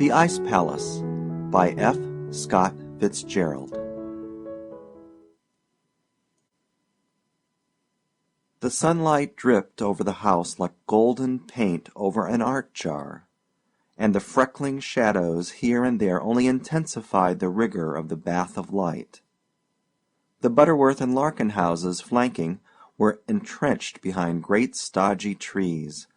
The Ice Palace by F. Scott Fitzgerald. The sunlight dripped over the house like golden paint over an art jar, and the freckling shadows here and there only intensified the rigor of the bath of light. The Butterworth and Larkin houses flanking were entrenched behind great stodgy trees.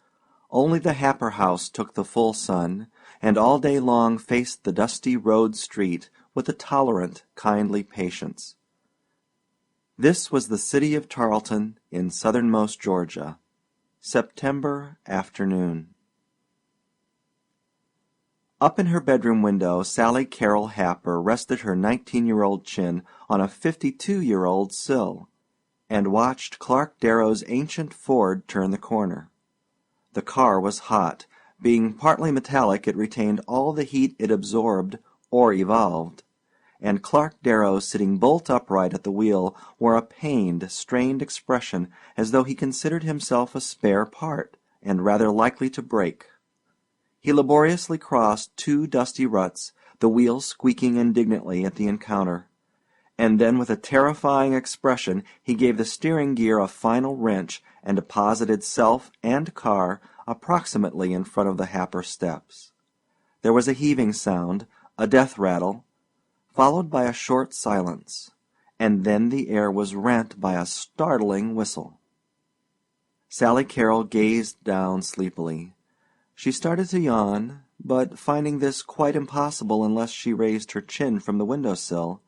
Only the Happer house took the full sun, and all day long faced the dusty road street with a tolerant, kindly patience. This was the city of Tarleton in southernmost Georgia. September afternoon. Up in her bedroom window, Sally Carrol Happer rested her 19-year-old chin on a 52-year-old sill, and watched Clark Darrow's ancient Ford turn the corner. The car was hot. Being partly metallic, it retained all the heat it absorbed or evolved, and Clark Darrow, sitting bolt upright at the wheel, wore a pained, strained expression as though he considered himself a spare part, and rather likely to break. He laboriously crossed two dusty ruts, the wheel squeaking indignantly at the encounter, and then with a terrifying expression he gave the steering gear a final wrench and deposited self and car approximately in front of the Happer steps. There was a heaving sound, a death rattle, followed by a short silence, and then the air was rent by a startling whistle. Sally Carrol gazed down sleepily. She started to yawn, but finding this quite impossible unless she raised her chin from the window-sill,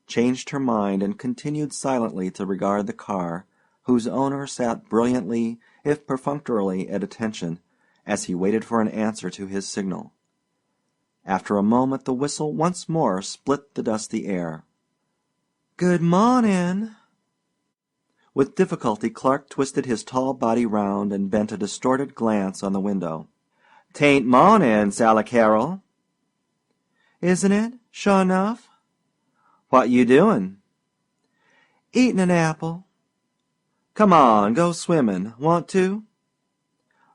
changed her mind and continued silently to regard the car, whose owner sat brilliantly, if perfunctorily, at attention, as he waited for an answer to his signal. After a moment the whistle once more split the dusty air. "Good mawnin'." With difficulty Clark twisted his tall body round and bent a distorted glance on the window. "'Tain't mawnin', Sally Carrol." "Isn't it, sure enough?" "What you doin'?" "Eatin' an apple." "Come on, go swimmin'. Want to?"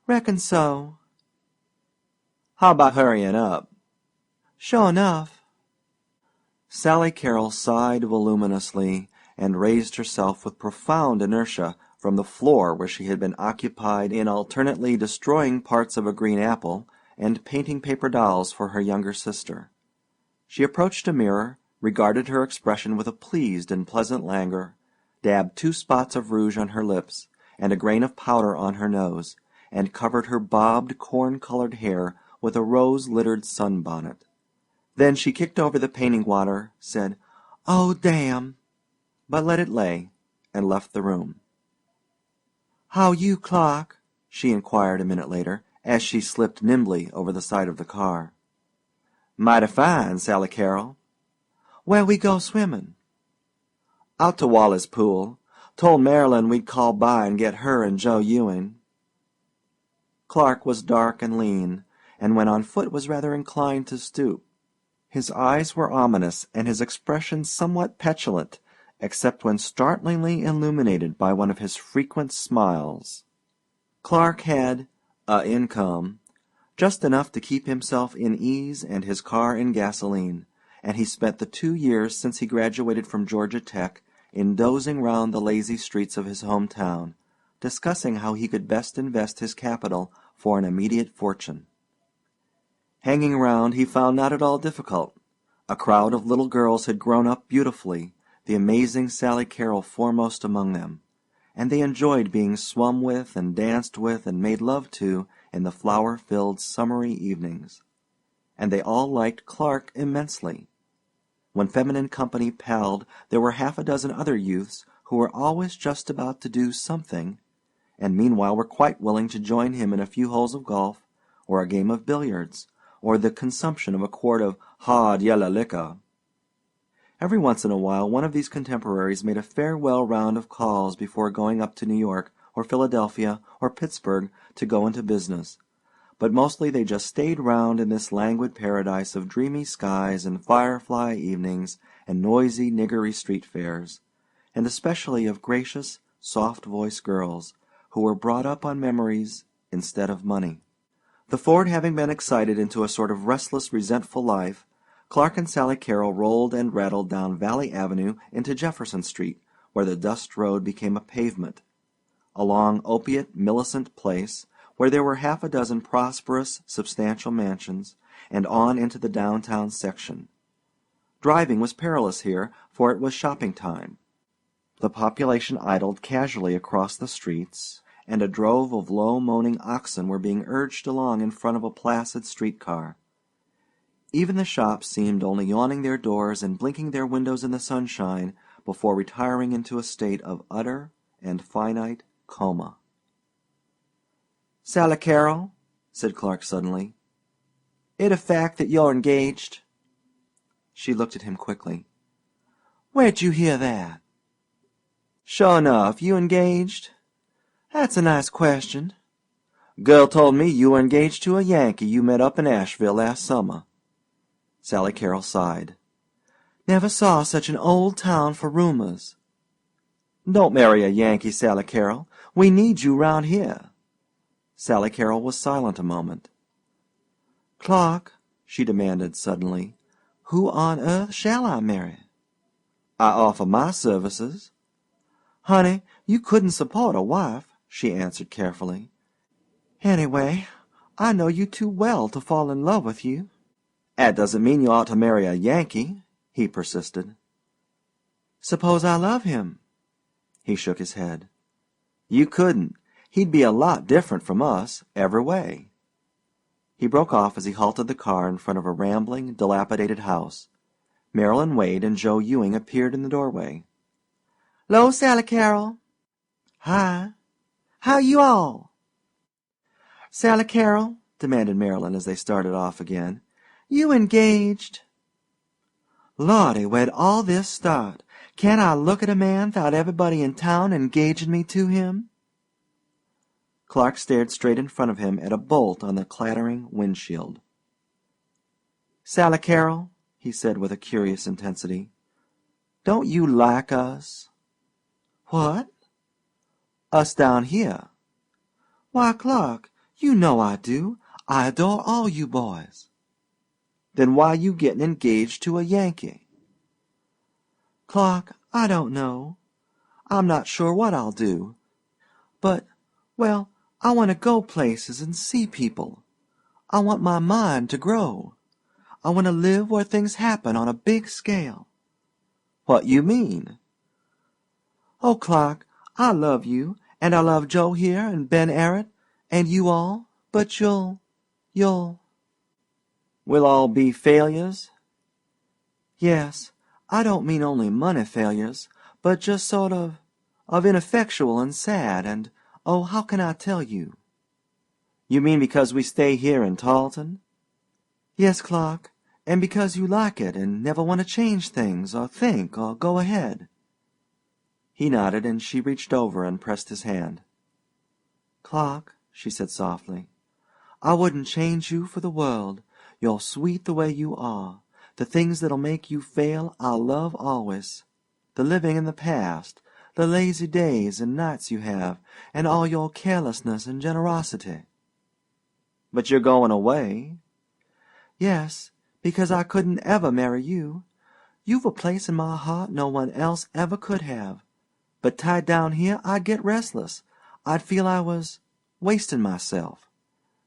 "Reckon so." "How about hurryin' up?" "Sure enough." Sally Carrol sighed voluminously and raised herself with profound inertia from the floor where she had been occupied in alternately destroying parts of a green apple and painting paper dolls for her younger sister. She approached a mirror, regarded her expression with a pleased and pleasant languor, dabbed 2 spots of rouge on her lips and a grain of powder on her nose, and covered her bobbed corn-colored hair with a rose-littered sunbonnet. Then she kicked over the painting water, said, "Oh, damn," but let it lay, and left the room. "How you, Clark?" she inquired a minute later, as she slipped nimbly over the side of the car. "Mighty fine, Sally Carrol." "Where we go swimmin'?" "Out to Wally's pool. Told Marilyn we'd call by and get her and Joe Ewing." Clark was dark and lean, and when on foot was rather inclined to stoop. His eyes were ominous and his expression somewhat petulant, except when startlingly illuminated by one of his frequent smiles. Clark had income, just enough to keep himself in ease and his car in gasoline, and he spent the 2 years since he graduated from Georgia Tech in dozing round the lazy streets of his hometown, discussing how he could best invest his capital for an immediate fortune. Hanging round he found not at all difficult. A crowd of little girls had grown up beautifully, the amazing Sally Carrol foremost among them, and they enjoyed being swum with and danced with and made love to in the flower-filled summery evenings. And they all liked Clark immensely. When feminine company palled, there were 6 other youths who were always just about to do something, and meanwhile were quite willing to join him in a few holes of golf, or a game of billiards, or the consumption of a quart of hard yellow liquor. Every once in a while one of these contemporaries made a farewell round of calls before going up to New York or Philadelphia or Pittsburgh to go into business, but mostly they just stayed round in this languid paradise of dreamy skies and firefly evenings and noisy niggery street fairs, and especially of gracious, soft-voiced girls who were brought up on memories instead of money. The Ford having been excited into a sort of restless, resentful life, Clark and Sally Carrol rolled and rattled down Valley Avenue into Jefferson Street, where the dust road became a pavement, along Opiate Millicent Place, where there were half a dozen prosperous, substantial mansions, and on into the downtown section. Driving was perilous here, for it was shopping time. The population idled casually across the streets, and a drove of low moaning oxen were being urged along in front of a placid streetcar. Even the shops seemed only yawning their doors and blinking their windows in the sunshine before retiring into a state of utter and finite coma. "Sally Carrol," said Clark suddenly, "it a fact that you're engaged?" She looked at him quickly. "Where'd you hear that?" "Sure enough, you engaged?" "That's a nice question." "Girl told me you were engaged to a Yankee you met up in Asheville last summer." Sally Carrol sighed. "Never saw such an old town for rumors." "Don't marry a Yankee, Sally Carrol. We need you round here." Sally Carrol was silent a moment. "Clark," she demanded suddenly, "who on earth shall I marry?" "I offer my services." "Honey, you couldn't support a wife," she answered carefully. "Anyway, I know you too well to fall in love with you." "That doesn't mean you ought to marry a Yankee," he persisted. "Suppose I love him?" He shook his head. "You couldn't. He'd be a lot different from us, every way." He broke off as he halted the car in front of a rambling, dilapidated house. Marilyn Wade and Joe Ewing appeared in the doorway. "'Lo, Sally Carrol." "Hi. How you all?" "Sally Carrol," demanded Marilyn as they started off again, "you engaged?" "Lordy, where'd all this start? Can't I look at a man 'thout everybody in town engaging me to him?" Clark stared straight in front of him at a bolt on the clattering windshield. "Sally Carrol," he said with a curious intensity, "don't you like us?" "What?" "Us down here." "Why, Clark, you know I do. I adore all you boys." "Then why you getting engaged to a Yankee?" "Clark, I don't know. I'm not sure what I'll do. But, well, I want to go places and see people. I want my mind to grow. I want to live where things happen on a big scale." "What you mean?" "Oh, Clark, I love you, and I love Joe here and Ben Arrett, and you all, but you'll "We'll all be failures?" Yes, I don't mean only money failures, but just sort of ineffectual and sad, and, oh, how can I tell you?" "You mean because we stay here in Tarleton?" "Yes, Clark, and because you like it and never want to change things or think or go ahead." He nodded, and she reached over and pressed his hand. "Clark," she said softly, "I wouldn't change you for the world. You're sweet the way you are. The things that'll make you fail I'll love always. The living in the past, the lazy days and nights you have, and all your carelessness and generosity." "But you're going away." "Yes, because I couldn't ever marry you. You've a place in my heart no one else ever could have. But tied down here I'd get restless. I'd feel I was wasting myself.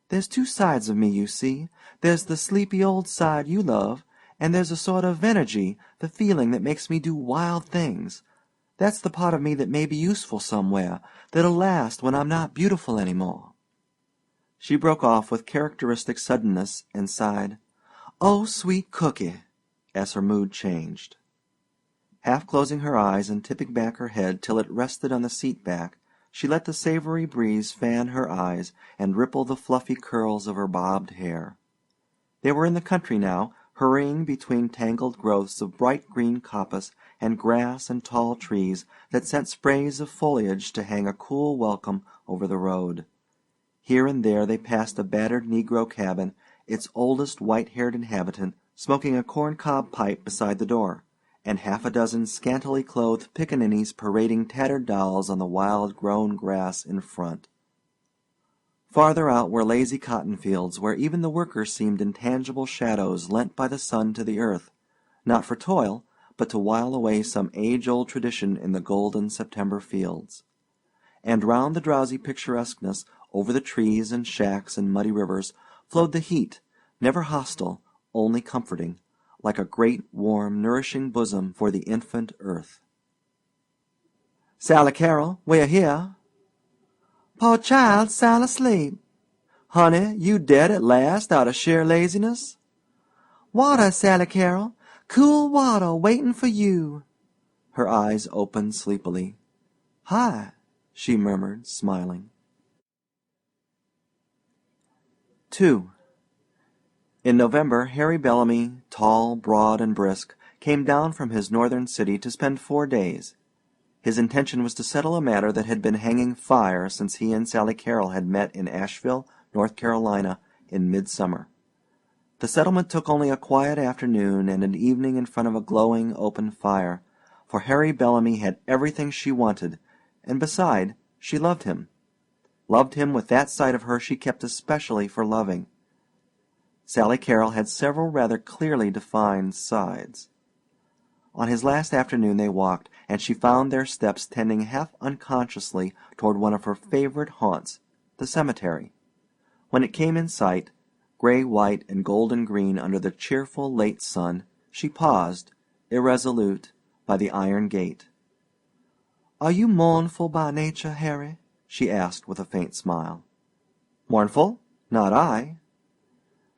There's two sides of me, you see. There's the sleepy old side you love, and there's a sort of energy, the feeling that makes me do wild things. That's the part of me that may be useful somewhere, that'll last when I'm not beautiful any more." She broke off with characteristic suddenness and sighed, "Oh, sweet cookie," as her mood changed. Half closing her eyes and tipping back her head till it rested on the seat back, she let the savory breeze fan her eyes and ripple the fluffy curls of her bobbed hair. They were in the country now, hurrying between tangled growths of bright green coppice and grass and tall trees that sent sprays of foliage to hang a cool welcome over the road. Here and there they passed a battered negro cabin, its oldest white-haired inhabitant smoking a corncob pipe beside the door, and half a dozen scantily clothed pickaninnies parading tattered dolls on the wild grown grass in front. Farther out were lazy cotton fields where even the workers seemed intangible shadows lent by the sun to the earth, not for toil, but to while away some age-old tradition in the golden September fields. And round the drowsy picturesqueness, over the trees and shacks and muddy rivers, flowed the heat, never hostile, only comforting, like a great, warm, nourishing bosom for the infant earth. "Sally Carrol, we're here." "Poor child, sound asleep." "Honey, you dead at last out of sheer laziness?" "Water, Sally Carrol, cool water waitin' for you." Her eyes opened sleepily. "Hi," she murmured, smiling. 2. In November, Harry Bellamy, tall, broad, and brisk, came down from his northern city to spend 4 days. His intention was to settle a matter that had been hanging fire since he and Sally Carrol had met in Asheville, North Carolina, in midsummer. The settlement took only a quiet afternoon and an evening in front of a glowing open fire, for Harry Bellamy had everything she wanted, and beside, she loved him. Loved him with that side of her she kept especially for loving. Sally Carrol had several rather clearly defined sides. On his last afternoon they walked, and she found their steps tending half unconsciously toward one of her favorite haunts, the cemetery. When it came in sight, gray white and golden green under the cheerful late sun, she paused, irresolute, by the iron gate. "Are you mournful by nature, Harry?" she asked with a faint smile. "Mournful? Not I."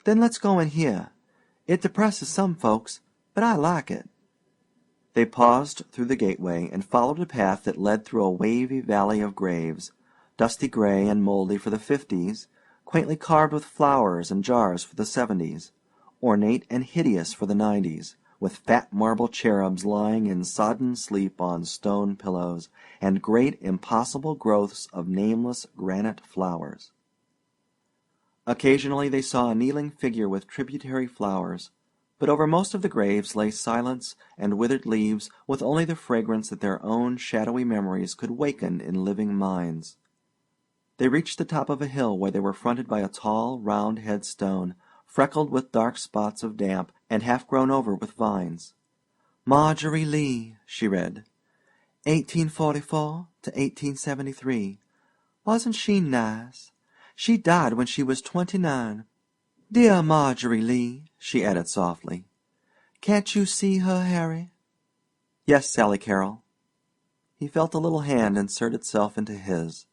"Then let's go in here. It depresses some folks, but I like it." They paused through the gateway and followed a path that led through a wavy valley of graves, dusty gray and moldy for the 50s, quaintly carved with flowers and jars for the 70s, ornate and hideous for the 90s, with fat marble cherubs lying in sodden sleep on stone pillows, and great impossible growths of nameless granite flowers. Occasionally they saw a kneeling figure with tributary flowers, but over most of the graves lay silence and withered leaves with only the fragrance that their own shadowy memories could waken in living minds. They reached the top of a hill where they were fronted by a tall, round headstone, freckled with dark spots of damp and half grown over with vines. "Marjorie Lee," she read, 1844 to 1873. Wasn't she nice? She died when she was 29. Dear Marjorie Lee," she added softly. "Can't you see her, Harry?" "Yes, Sally Carrol." He felt a little hand insert itself into his.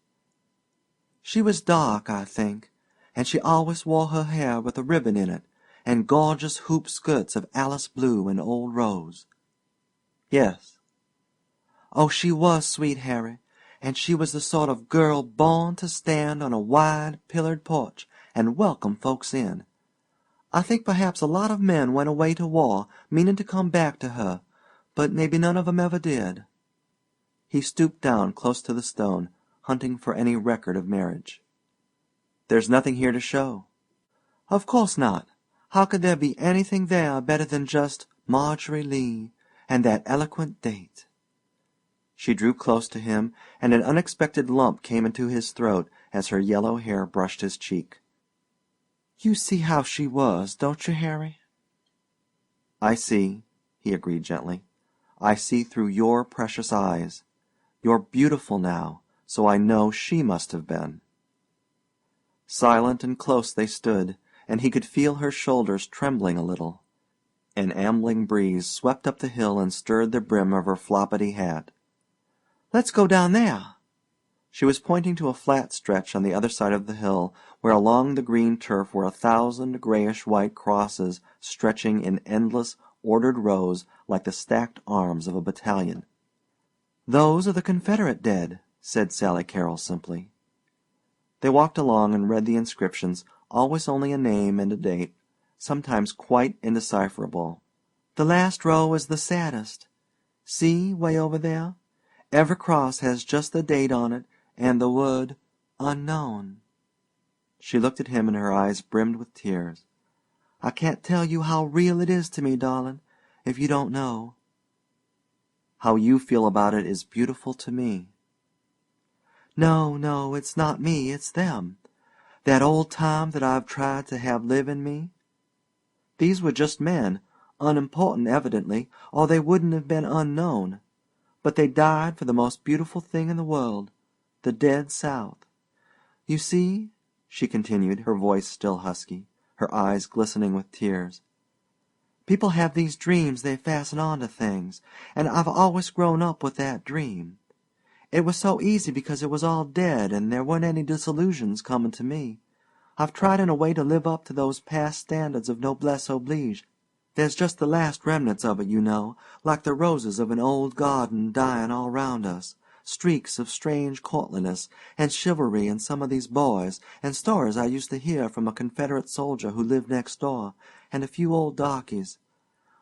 "She was dark, I think, and she always wore her hair with a ribbon in it, and gorgeous hoop skirts of Alice blue and old rose." "Yes." "Oh, she was sweet, Harry, and she was the sort of girl born to stand on a wide pillared porch and welcome folks in. I think perhaps a lot of men went away to war meaning to come back to her, but maybe none of 'em ever did." He stooped down close to the stone, hunting for any record of marriage. "There's nothing here to show." "Of course not. How could there be anything there better than just Marjorie Lee and that eloquent date?" She drew close to him, and an unexpected lump came into his throat as her yellow hair brushed his cheek. "You see how she was, don't you, Harry?" "I see," he agreed gently. "I see through your precious eyes. You're beautiful now, so I know she must have been." Silent and close they stood, and he could feel her shoulders trembling a little. An ambling breeze swept up the hill and stirred the brim of her floppity hat. "Let's go down there." She was pointing to a flat stretch on the other side of the hill, where along the green turf were 1,000 grayish-white crosses stretching in endless, ordered rows like the stacked arms of a battalion. "Those are the Confederate dead," said Sally Carrol simply. They walked along and read the inscriptions, always only a name and a date, sometimes quite indecipherable. "The last row is the saddest. See, way over there? Every cross has just the date on it and the word 'Unknown.'" She looked at him and her eyes brimmed with tears. "I can't tell you how real it is to me, darling, if you don't know." "How you feel about it is beautiful to me." "No, no, it's not me, it's them. That old time that I've tried to have live in me? These were just men, unimportant evidently, or they wouldn't have been unknown. But they died for the most beautiful thing in the world, the dead South. You see," she continued, her voice still husky, her eyes glistening with tears, "people have these dreams they fasten on to things, and I've always grown up with that dream. It was so easy because it was all dead and there weren't any disillusions coming to me. I've tried in a way to live up to those past standards of noblesse oblige. There's just the last remnants of it, you know, like the roses of an old garden dying all round us, streaks of strange courtliness and chivalry in some of these boys, and stories I used to hear from a Confederate soldier who lived next door, and a few old darkies.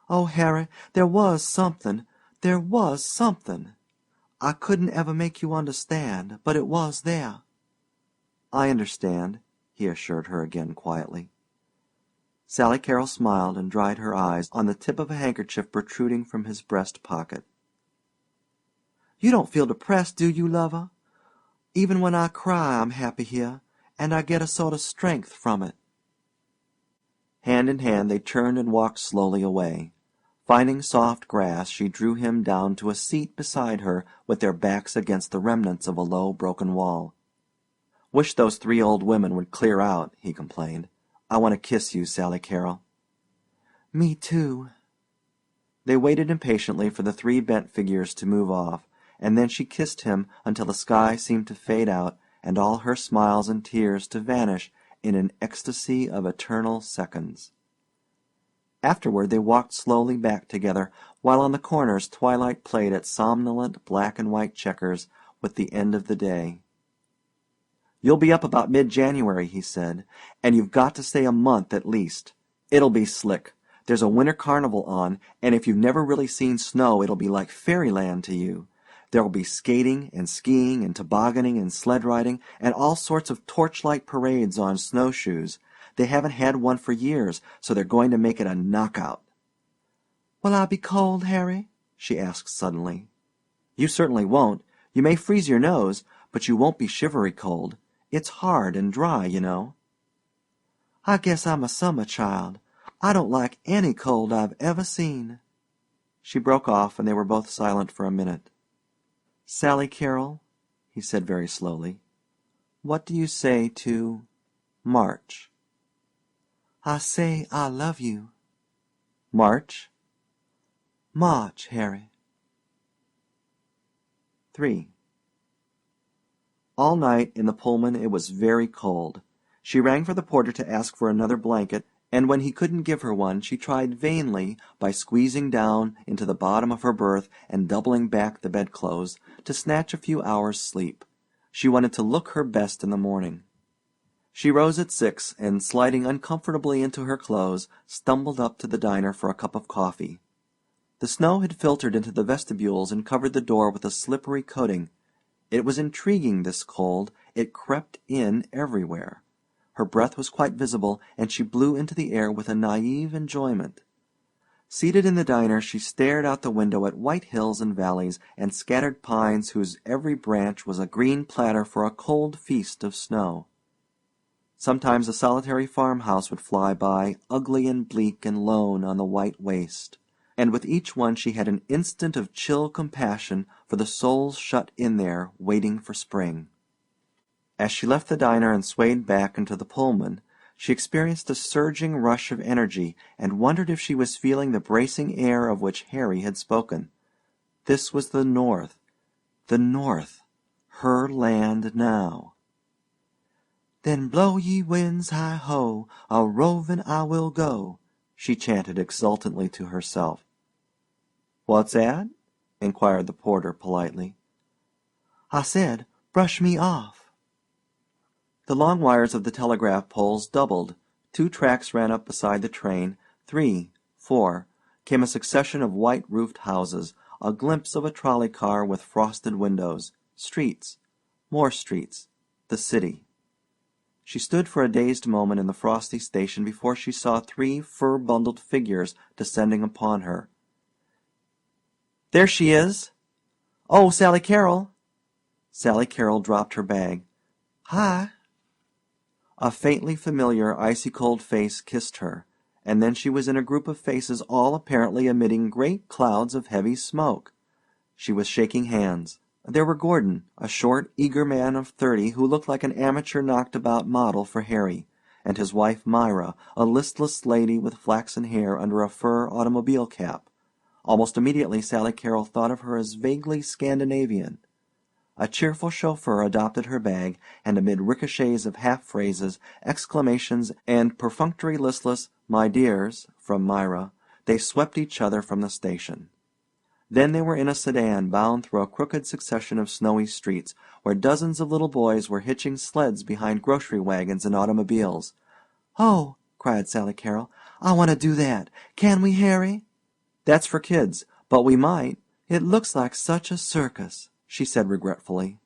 Oh, Harry, there was something. There was something. I couldn't ever make you understand, but it was there." "I understand," he assured her again quietly. Sally Carrol smiled and dried her eyes on the tip of a handkerchief protruding from his breast pocket. "You don't feel depressed, do you, lover? Even when I cry I'm happy here, and I get a sort of strength from it." Hand in hand they turned and walked slowly away. Finding soft grass, she drew him down to a seat beside her with their backs against the remnants of a low broken wall. "Wish those 3 old women would clear out," he complained. "I want to kiss you, Sally Carrol." "Me too." They waited impatiently for the 3 bent figures to move off, and then she kissed him until the sky seemed to fade out and all her smiles and tears to vanish in an ecstasy of eternal seconds. Afterward they walked slowly back together, while on the corners twilight played at somnolent black and white checkers with the end of the day. "You'll be up about mid-January," he said, "and you've got to stay a month at least. It'll be slick. There's a winter carnival on, and if you've never really seen snow it'll be like fairyland to you. There'll be skating and skiing and tobogganing and sled riding and all sorts of torchlight parades on snowshoes. They haven't had one for years, so they're going to make it a knockout." "Will I be cold, Harry?" she asked suddenly. "You certainly won't. You may freeze your nose, but you won't be shivery cold. It's hard and dry, you know." "I guess I'm a summer child. I don't like any cold I've ever seen." She broke off, and they were both silent for a minute. "Sally Carrol," he said very slowly, "what do you say to March?" "I say I love you." "March?" "March, Harry." 3. All night in the Pullman it was very cold. She rang for the porter to ask for another blanket, and when he couldn't give her one she tried vainly, by squeezing down into the bottom of her berth and doubling back the bedclothes, to snatch a few hours' sleep. She wanted to look her best in the morning. She rose at 6 and, sliding uncomfortably into her clothes, stumbled up to the diner for a cup of coffee. The snow had filtered into the vestibules and covered the door with a slippery coating. It was intriguing, this cold. It crept in everywhere. Her breath was quite visible, and she blew into the air with a naive enjoyment. Seated in the diner, she stared out the window at white hills and valleys and scattered pines whose every branch was a green platter for a cold feast of snow. Sometimes a solitary farmhouse would fly by, ugly and bleak and lone on the white waste, and with each one she had an instant of chill compassion for the souls shut in there waiting for spring. As she left the diner and swayed back into the Pullman, she experienced a surging rush of energy and wondered if she was feeling the bracing air of which Harry had spoken. This was the North. The North. Her land now. "Then blow ye winds, hi-ho, a-rovin' I will go," she chanted exultantly to herself. "What's that?" inquired the porter politely. "I said, brush me off." The long wires of the telegraph poles doubled. 2 tracks ran up beside the train. 3, 4, came a succession of white-roofed houses, a glimpse of a trolley car with frosted windows, streets, more streets, the city. She stood for a dazed moment in the frosty station before she saw 3 fur-bundled figures descending upon her. "There she is!" "Oh, Sally Carrol!" Sally Carrol dropped her bag. "Hi!" A faintly familiar icy-cold face kissed her, and then she was in a group of faces all apparently emitting great clouds of heavy smoke. She was shaking hands. There were Gordon, a short, eager man of 30 who looked like an amateur knocked-about model for Harry, and his wife Myra, a listless lady with flaxen hair under a fur automobile cap. Almost immediately Sally Carrol thought of her as vaguely Scandinavian. A cheerful chauffeur adopted her bag, and amid ricochets of half-phrases, exclamations, and perfunctory listless "my dears" from Myra, they swept each other from the station. Then they were in a sedan bound through a crooked succession of snowy streets, where dozens of little boys were hitching sleds behind grocery wagons and automobiles. "Oh," cried Sally Carrol, "I want to do that. Can we, Harry?" "That's for kids, but we might." "It looks like such a circus," she said regretfully.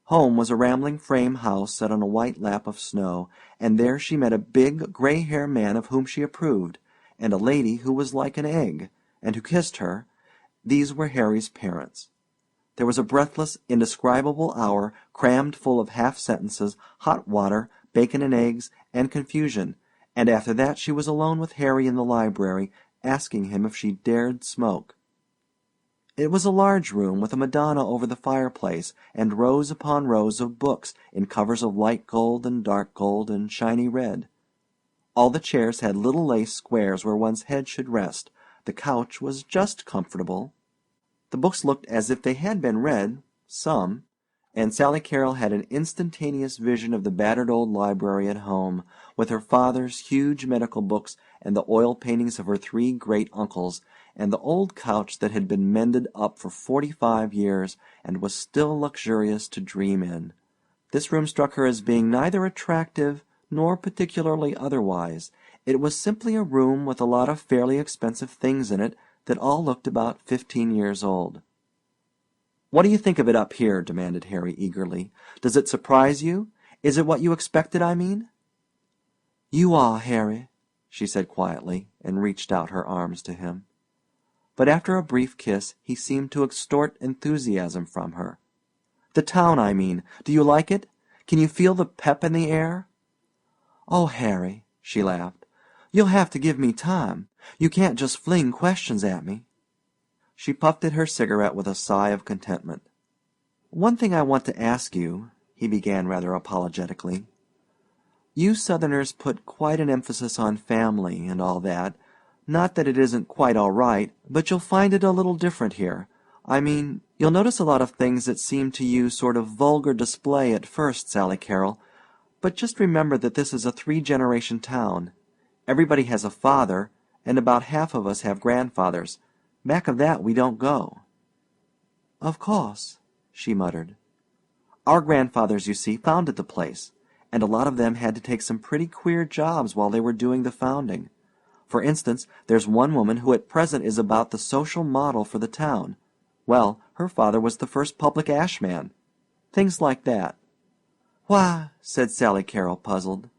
Home was a rambling frame house set on a white lap of snow, and there she met a big, gray-haired man of whom she approved, and a lady who was like an egg, and who kissed her. These were Harry's parents. There was a breathless, indescribable hour crammed full of half-sentences, hot water, bacon and eggs, and confusion, and after that she was alone with Harry in the library, asking him if she dared smoke. It was a large room with a Madonna over the fireplace, and rows upon rows of books in covers of light gold and dark gold and shiny red. All the chairs had little lace squares where one's head should rest. The couch was just comfortable. The books looked as if they had been read, some, and Sally Carrol had an instantaneous vision of the battered old library at home, with her father's huge medical books and the oil paintings of her 3 great-uncles, and the old couch that had been mended up for 45 years and was still luxurious to dream in. This room struck her as being neither attractive nor particularly otherwise. It was simply a room with a lot of fairly expensive things in it that all looked about 15 years old. "What do you think of it up here?" demanded Harry eagerly. "Does it surprise you? Is it what you expected, I mean?" "You are, Harry," she said quietly, and reached out her arms to him. But after a brief kiss he seemed to extort enthusiasm from her. "The town, I mean. Do you like it? Can you feel the pep in the air?" "Oh, Harry," she laughed, "you'll have to give me time. You can't just fling questions at me." She puffed at her cigarette with a sigh of contentment. "One thing I want to ask you," he began rather apologetically. "You Southerners put quite an emphasis on family and all that. Not that it isn't quite all right, but you'll find it a little different here. I mean, you'll notice a lot of things that seem to you sort of vulgar display at first, Sally Carrol. But just remember that this is a 3-generation town. Everybody has a father, and about half of us have grandfathers. Back of that we don't go." "Of course," she muttered. "Our grandfathers, you see, founded the place, and a lot of them had to take some pretty queer jobs while they were doing the founding. For instance, there's one woman who at present is about the social model for the town. Well, her father was the first public ashman. Things like that." "Why," said Sally Carrol, puzzled,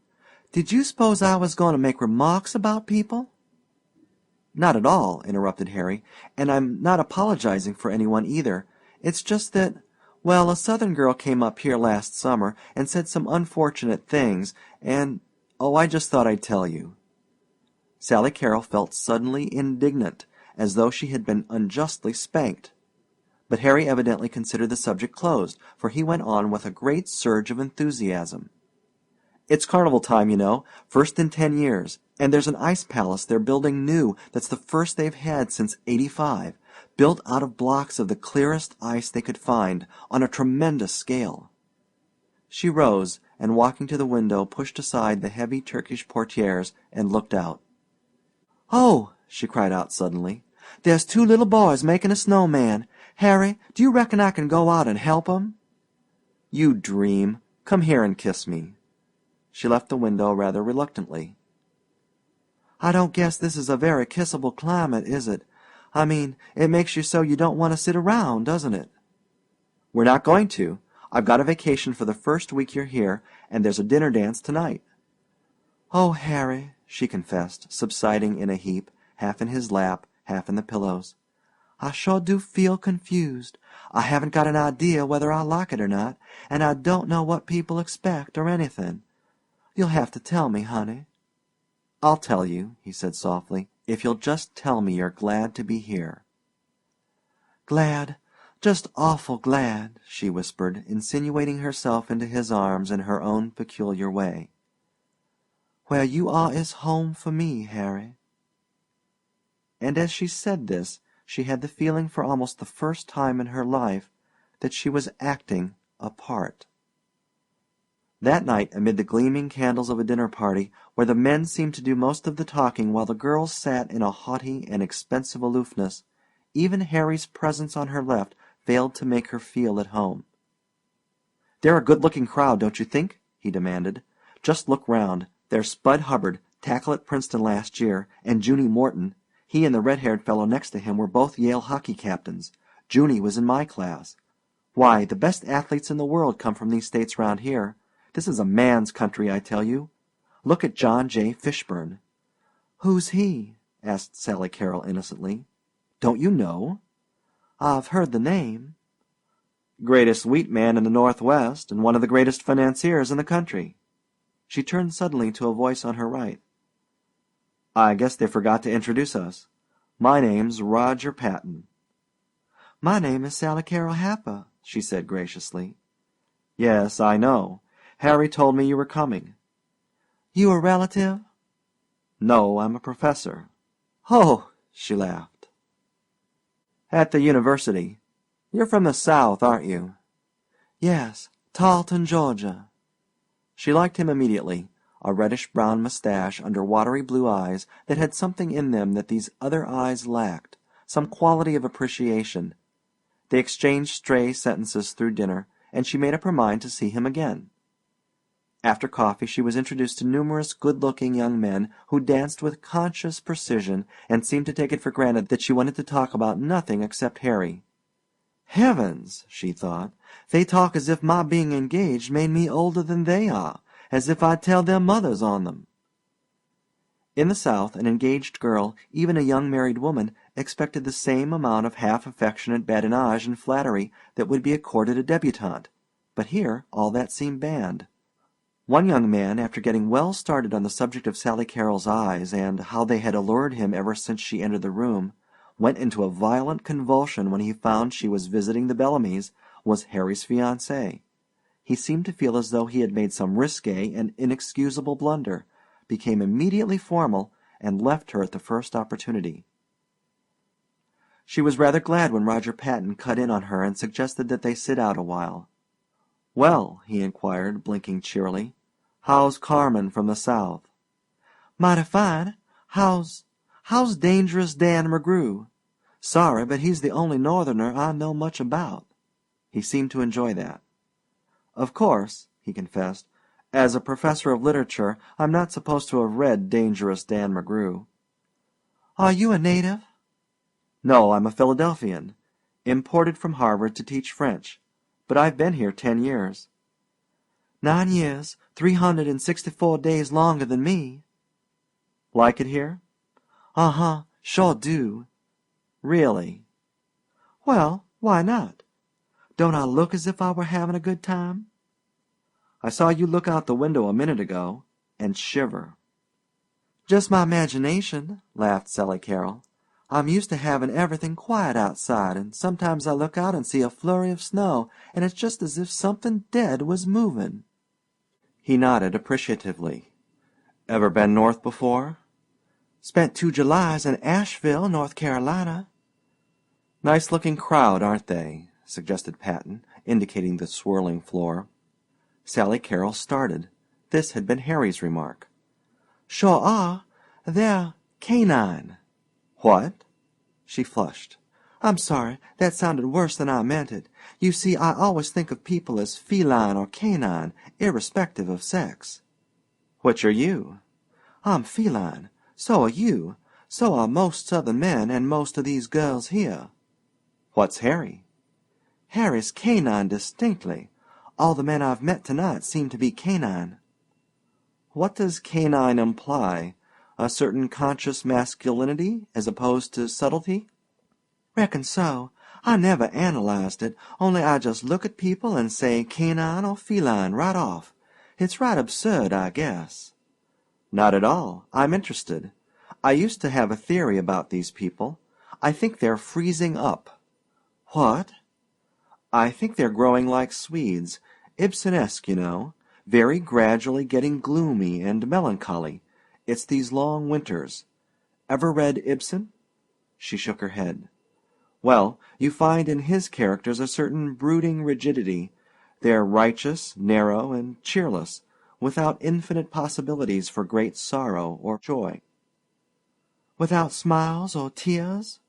"did you suppose I was going to make remarks about people?" "Not at all," interrupted Harry, "and I'm not apologizing for anyone either. It's just that, well, a Southern girl came up here last summer and said some unfortunate things, and, oh, I just thought I'd tell you." Sally Carrol felt suddenly indignant, as though she had been unjustly spanked. But Harry evidently considered the subject closed, for he went on with a great surge of enthusiasm. "It's carnival time, you know, first in 10 years, and there's an ice palace they're building new that's the first they've had since '85, built out of blocks of the clearest ice they could find, on a tremendous scale." She rose, and walking to the window pushed aside the heavy Turkish portieres and looked out. "Oh," she cried out suddenly, "there's 2 little boys making a snowman. Harry, do you reckon I can go out and help 'em?" "You dream. Come here and kiss me." She left the window rather reluctantly. "I don't guess this is a very kissable climate, is it? I mean, it makes you so you don't want to sit around, doesn't it?" "We're not going to. I've got a vacation for the first week you're here, and there's a dinner dance tonight." "Oh, Harry," she confessed, subsiding in a heap, half in his lap, half in the pillows, "I sure do feel confused. I haven't got an idea whether I like it or not, and I don't know what people expect or anything. You'll have to tell me, honey." "I'll tell you," he said softly, "if you'll just tell me you're glad to be here." "Glad, just awful glad," she whispered, insinuating herself into his arms in her own peculiar way. "Where you are is home for me, Harry." And as she said this she had the feeling for almost the first time in her life that she was acting a part. That night, amid the gleaming candles of a dinner party, where the men seemed to do most of the talking while the girls sat in a haughty and expensive aloofness, even Harry's presence on her left failed to make her feel at home. "They're a good-looking crowd, don't you think?" he demanded. "Just look round. There's Spud Hubbard, tackle at Princeton last year, and Junie Morton. He and the red-haired fellow next to him were both Yale hockey captains. Junie was in my class. Why, the best athletes in the world come from these states round here. This is a man's country, I tell you. Look at John J. Fishburne." "Who's he?" asked Sally Carrol innocently. "Don't you know?" "I've heard the name." "Greatest wheat man in the Northwest, and one of the greatest financiers in the country." She turned suddenly to a voice on her right. "I guess they forgot to introduce us. My name's Roger Patton." "My name is Sally Carrol Happer," she said graciously. "Yes, I know. Harry told me you were coming." "You a relative?" "No, I'm a professor." "Oh!" she laughed. "At the university. You're from the South, aren't you?" "Yes, Tarleton, Georgia." She liked him immediately, a reddish-brown mustache under watery blue eyes that had something in them that these other eyes lacked, some quality of appreciation. They exchanged stray sentences through dinner, and she made up her mind to see him again. After coffee she was introduced to numerous good-looking young men who danced with conscious precision and seemed to take it for granted that she wanted to talk about nothing except Harry. "Heavens!" she thought. "They talk as if my being engaged made me older than they are, as if I'd tell their mothers on them." In the South, an engaged girl, even a young married woman, expected the same amount of half-affectionate badinage and flattery that would be accorded a debutante, but here all that seemed banned. One young man, after getting well started on the subject of Sally Carrol's eyes and how they had allured him ever since she entered the room, went into a violent convulsion when he found she was visiting the Bellamys, was Harry's fiancée. He seemed to feel as though he had made some risque and inexcusable blunder, became immediately formal, and left her at the first opportunity. She was rather glad when Roger Patton cut in on her and suggested that they sit out a while. "Well," he inquired, blinking cheerily, "how's Carmen from the South?" "Mighty fine. How's Dangerous Dan McGrew? Sorry, but he's the only Northerner I know much about." He seemed to enjoy that. "Of course," he confessed, "as a professor of literature I'm not supposed to have read Dangerous Dan McGrew." "Are you a native?" "No, I'm a Philadelphian. Imported from Harvard to teach French. But I've been here 10 years." 9 years, 364 days longer than me." "Like it here?" "Uh-huh, sure do." "Really?" "Well, why not? Don't I look as if I were having a good time?" "I saw you look out the window a minute ago and shiver." "Just my imagination," laughed Sally Carrol. "I'm used to having everything quiet outside, and sometimes I look out and see a flurry of snow, and it's just as if something dead was moving." He nodded appreciatively. "Ever been north before?" "Spent 2 Julys in Asheville, North Carolina." "Nice-looking crowd, aren't they?" suggested Patton, indicating the swirling floor. Sally Carrol started. This had been Harry's remark. "Sure are. They're canine." "What?" She flushed. "I'm sorry. That sounded worse than I meant it. You see, I always think of people as feline or canine, irrespective of sex." "Which are you?" "I'm feline. So are you. So are most Southern men and most of these girls here." "What's Harry?" "Harry's canine distinctly. All the men I've met tonight seem to be canine." "What does canine imply? A certain conscious masculinity as opposed to subtlety?" "Reckon so. I never analyzed it, only I just look at people and say canine or feline right off. It's right absurd, I guess." "Not at all. I'm interested. I used to have a theory about these people. I think they're freezing up." "What?" "I think they're growing like Swedes, Ibsenesque, you know, very gradually getting gloomy and melancholy. It's these long winters. Ever read Ibsen?" She shook her head. "Well, you find in his characters a certain brooding rigidity. They're righteous, narrow, and cheerless, without infinite possibilities for great sorrow or joy." "Without smiles or tears?"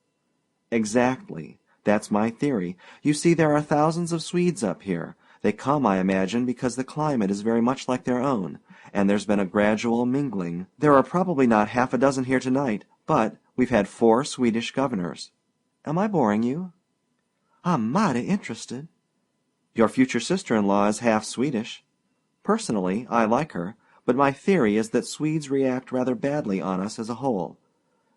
"Exactly. That's my theory. You see, there are thousands of Swedes up here. They come, I imagine, because the climate is very much like their own, and there's been a gradual mingling. There are probably not half a dozen here tonight, but we've had 4 Swedish governors. Am I boring you?" "I'm mighty interested." "Your future sister-in-law is half Swedish. Personally, I like her, but my theory is that Swedes react rather badly on us as a whole.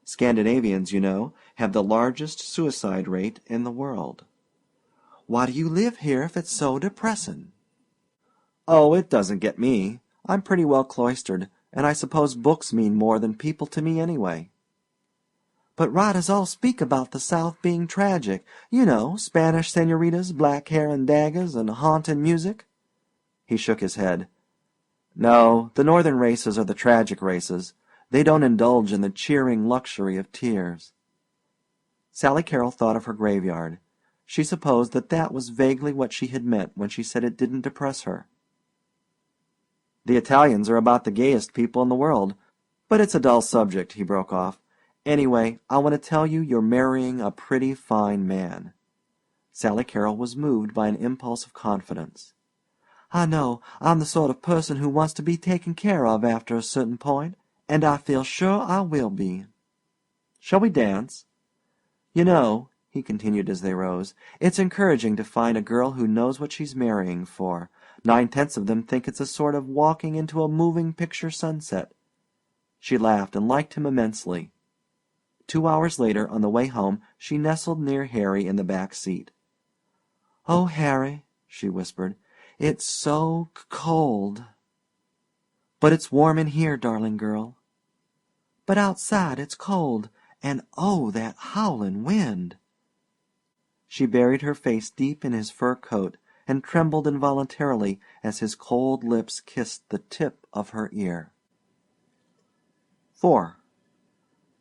Scandinavians, you know, have the largest suicide rate in the world." "Why do you live here if it's so depressing?" "Oh, it doesn't get me. I'm pretty well cloistered, and I suppose books mean more than people to me anyway." "But writers all speak about the South being tragic. You know, Spanish senoritas, black hair and daggers, and haunting music." He shook his head. "No, the northern races are the tragic races. They don't indulge in the cheering luxury of tears." Sally Carrol thought of her graveyard. She supposed that that was vaguely what she had meant when she said it didn't depress her. "The Italians are about the gayest people in the world. But it's a dull subject," he broke off. "Anyway, I want to tell you you're marrying a pretty fine man." Sally Carrol was moved by an impulse of confidence. "I know. I'm the sort of person who wants to be taken care of after a certain point, and I feel sure I will be." "Shall we dance? You know," he continued as they rose, "it's encouraging to find a girl who knows what she's marrying for. 9/10 of them think it's a sort of walking into a moving picture sunset." She laughed and liked him immensely. 2 hours later, on the way home, she nestled near Harry in the back seat. "Oh, Harry," she whispered, "it's so cold." "But it's warm in here, darling girl." "But outside it's cold, and oh, that howling wind!" She buried her face deep in his fur coat and trembled involuntarily as his cold lips kissed the tip of her ear. 4.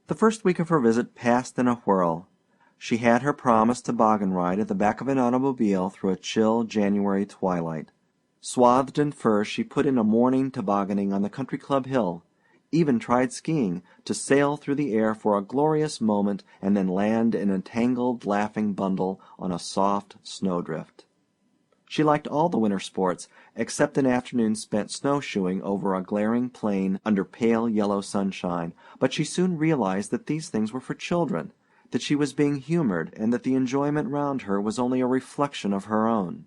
The first week of her visit passed in a whirl. She had her promised toboggan ride at the back of an automobile through a chill January twilight. Swathed in fur, she put in a morning tobogganing on the country club hill, even tried skiing, to sail through the air for a glorious moment and then land in a tangled, laughing bundle on a soft snowdrift. She liked all the winter sports, except an afternoon spent snowshoeing over a glaring plain under pale yellow sunshine, but she soon realized that these things were for children, that she was being humored, and that the enjoyment round her was only a reflection of her own.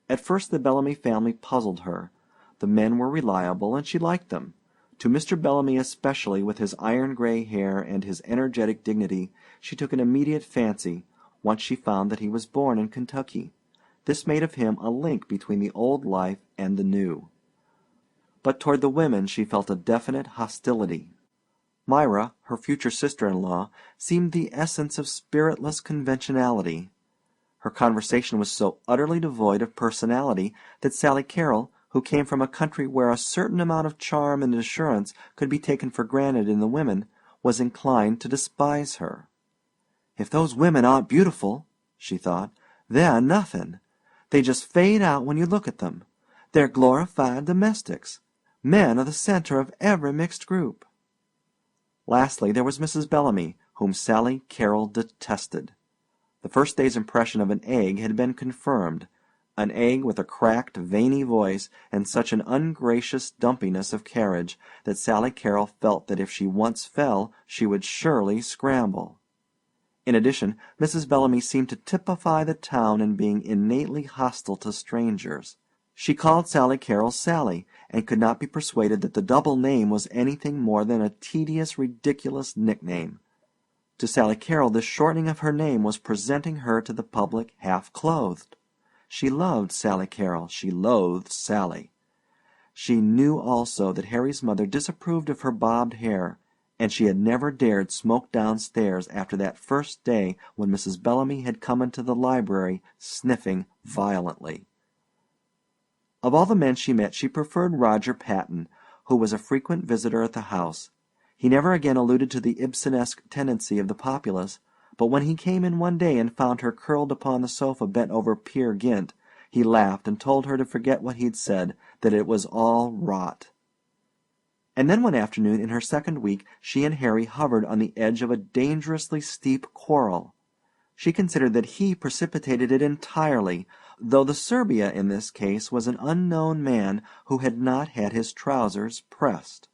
At first the Bellamy family puzzled her. The men were reliable, and she liked them. To Mr. Bellamy especially, with his iron-gray hair and his energetic dignity, she took an immediate fancy, once she found that he was born in Kentucky. This made of him a link between the old life and the new. But toward the women she felt a definite hostility. Myra, her future sister-in-law, seemed the essence of spiritless conventionality. Her conversation was so utterly devoid of personality that Sally Carrol, who came from a country where a certain amount of charm and assurance could be taken for granted in the women, was inclined to despise her. "If those women aren't beautiful," she thought, "they're nothing. They just fade out when you look at them. They're glorified domestics. Men are the center of every mixed group." Lastly, there was Mrs. Bellamy, whom Sally Carrol detested. The first day's impression of an egg had been confirmed, an egg with a cracked, veiny voice and such an ungracious dumpiness of carriage that Sally Carrol felt that if she once fell she would surely scramble. In addition, Mrs. Bellamy seemed to typify the town in being innately hostile to strangers. She called Sally Carrol Sally, and could not be persuaded that the double name was anything more than a tedious, ridiculous nickname. To Sally Carrol this shortening of her name was presenting her to the public half-clothed. She loved Sally Carrol. She loathed Sally. She knew also that Harry's mother disapproved of her bobbed hair, and she had never dared smoke downstairs after that first day when Mrs. Bellamy had come into the library sniffing violently. Of all the men she met she preferred Roger Patton, who was a frequent visitor at the house. He never again alluded to the Ibsenesque tendency of the populace, but when he came in one day and found her curled upon the sofa bent over Peer Gynt, he laughed and told her to forget what he'd said, that it was all rot. And then one afternoon in her second week she and Harry hovered on the edge of a dangerously steep quarrel. She considered that he precipitated it entirely, though the Serbia in this case was an unknown man who had not had his trousers pressed.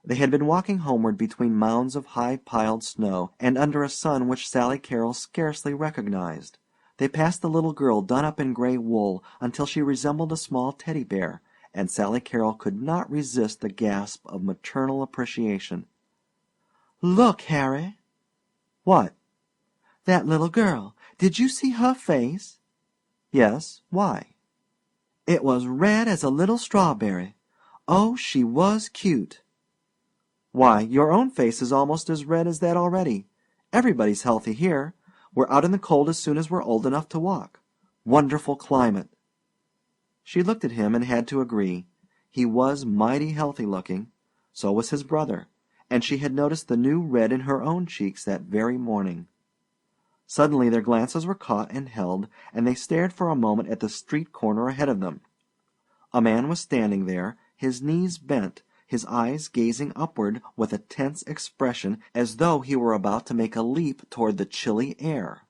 They had been walking homeward between mounds of high-piled snow, and under a sun which Sally Carrol scarcely recognized. They passed the little girl done up in gray wool until she resembled a small teddy bear, and Sally Carrol could not resist the gasp of maternal appreciation. "Look, Harry." "What?" "That little girl. Did you see her face?" "Yes. Why?" "It was red as a little strawberry. Oh, she was cute." "Why, your own face is almost as red as that already. Everybody's healthy here. We're out in the cold as soon as we're old enough to walk. Wonderful climate." She looked at him and had to agree. He was mighty healthy looking. So was his brother, and she had noticed the new red in her own cheeks that very morning. Suddenly their glances were caught and held, and they stared for a moment at the street corner ahead of them. A man was standing there, his knees bent, his eyes gazing upward with a tense expression as though he were about to make a leap toward the chilly air.